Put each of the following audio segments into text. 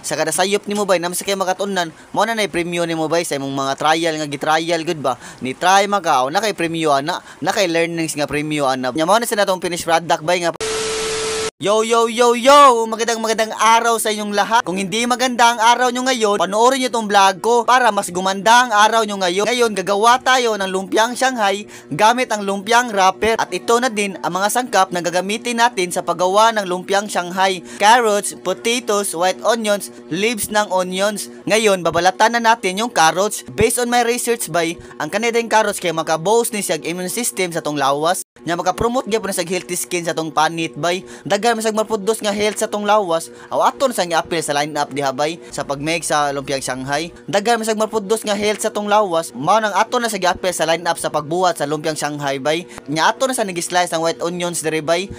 sa kada sayop nimo bay namsa kay makatunan mo na nay premyo nimo bay sa imong mga trial nga gitrial good ba ni try makaw na kay premyo ana na kay learnings nga premyo ana nya mo na sa natong finished product bay nga. Yo! Magandang araw sa inyong lahat. Kung hindi maganda ang araw nyo ngayon, panoorin nyo tong vlog ko para mas gumanda ang araw nyo ngayon. Ngayon, gagawa tayo ng lumpiang Shanghai gamit ang lumpiang wrapper. At ito na din ang mga sangkap na gagamitin natin sa paggawa ng lumpiang Shanghai. Carrots, potatoes, white onions, leaves ng onions. Ngayon, babalatan na natin yung carrots. Based on my research bay, ang kanidang carrots kay makaboast ni siya immune system sa tong lawas. Nya makapromote gyapon sa healthy skin sa tong panit bay. Dagan masag maproduce nga health sa tong lawas. Aw aton sa gi-appeal sa line up diha bay sa pagmake sa lumpiang Shanghai. Dagan masag maproduce nga health sa tong lawas. Mao nang aton na sa gi-appeal sa line up sa pagbuhat sa lumpiang Shanghai bay. Nya aton na sa nigi-slice ang white onions diri bay.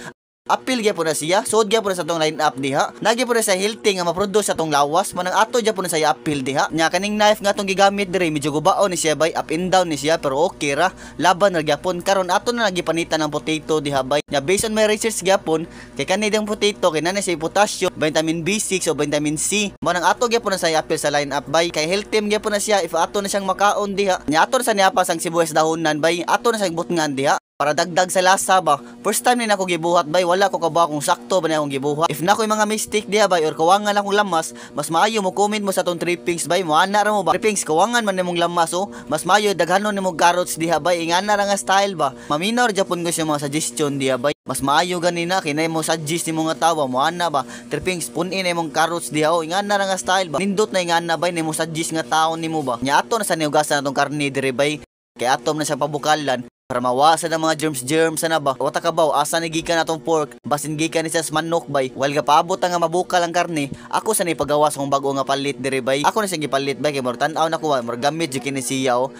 Apil gyapon na siya, sud gyapon sa tong line up diha. Nagi po na sa healthy nga maproduce sa tong lawas, manang ato gyapon na sa apil diha. Nya kaning knife nga tong gigamit diri medyo gubaon ni siya bay, up and down ni siya pero okay ra. Laban ra gyapon karon ato na nagipanitan ng potato diha bay. Nya based on my research gyapon, kay kanidang potato kay nanay sa potassium, vitamin B6 o vitamin C. Manang ato gyapon na sa apil sa line up bay, kay healthy gyapon na siya if ato na siyang makaon diha. Nya ato na sa niapas ang sibuyas dahonan bay, ato na sa butngan diha. Para dagdag sa lasa ba. First time ni nako gibuhat bay, wala ko kabaw kung sakto ba na akong gibuhat. If na ko'y mga mistake diha bay or kawangan akong lamas, mas maayo mo comment mo sa tong trippings bay, mo ana ra mo ba. Trippings kawangan man nimong lamas oh, mas maayo daghanon nimo carrots diha bay, ingana ra nga style ba. Maminaw Japon ko sa mga suggestion diha bay. Mas maayo ganina kinay mo suggest nimo nga tawa mo ana ba. Trippings punin imong carrots diha oh, ingana ra nga style ba. Nindot na ingana bay nimo suggest nga taon nimo ba. Nya ato na sa niugasan natong karne diri bay. Kay atom na sa pabukalan para mawasan ang mga germs na ba. Wata ka ba, asa ni gikan atong pork, basin gikan ni sa manok bay. While ka paabot nga mabukal ang karne, ako sa ni pagawa sa kong bago nga palit diri bay. Ako na siya gipalit bay kay tan-aw na ko, gamit jud kini siya oh.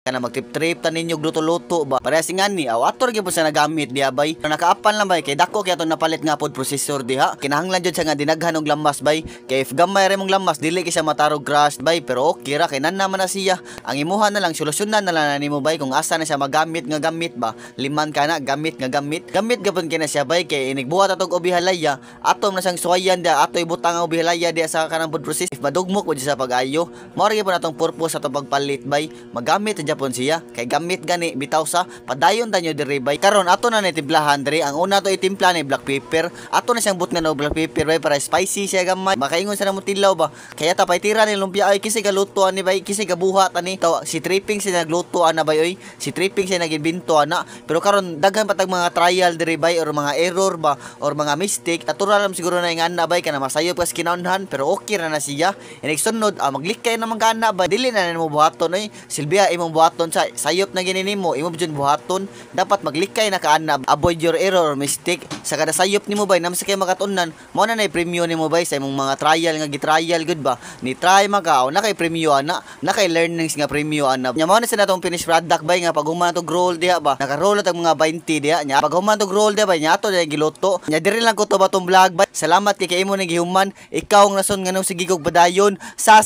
Kana magtrip-trip ta ninyo luto-luto ba. Parehas nga ni awator gyud sa nagamit diha bay. Nakaapan lang bay kay dako kay atong napalit nga pod processor diha. Kinahanglan jud sa nga dinaghan og lamas bay. Kay if gamay ra mong lamas dili kay siya matarog crushed bay pero okay ra kay nan naman na siya. Ang imuha na lang solusyonan na lang nimo bay kung asa na siya magamit nga gamit ba. Liman kana gamit nga gamit. Gamit gapon kina siya bay kay inigbuhat atog ubihalaya. Atom na siyang suwayan da ato ibutang ang ubihalaya diha sa kanang food process. If madugmok pod sa pag-ayo, mao ra gyud atong purpose sa pagpalit bay. Magamit pon siya kay gamit gani bitaw sa padayon tanyo diri bay. Karon ato na nitimplahan diri. Ang una to itimpla ni black pepper. Ato na siyang but nga no black pepper bay para spicy siya gamay. Makaingon sa namo tilaw ba. Kaya ta paitira ni lumpia ay kisi galuto ani bay, kisi gabuhat ani. Taw si tripping si nagluto ana bay oy. Si tripping si nagibinto ana. Pero karon daghan patag mga trial diri bay or mga error ba or mga mistake. Natural lang siguro na nga ana bay kana masayop kas kinahanglan pero okay ra na siya. Sunod maglikay na mga ana ba. Dili na nimo buhaton oy. Silbia imong buhaton sa sayop na ginini mo imo jud buhaton dapat maglikay na kaana avoid your error or mistake sa kada sayop nimo bay namsa kay makatunan mo na nay premyo nimo bay sa imong mga trial nga gitrial good ba ni try makaw na kay premyo ana na kay learnings nga premyo ana nya mo na sa natong finished product bay nga pag human tog roll diha ba naka-roll tag mga 20 diha nya pag human tog roll diha bay nya ato diha giluto nya diri lang ko to batong vlog bay salamat kay imo ni gihuman ikaw ang rason nganong sige kog padayon sa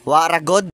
wa ra god.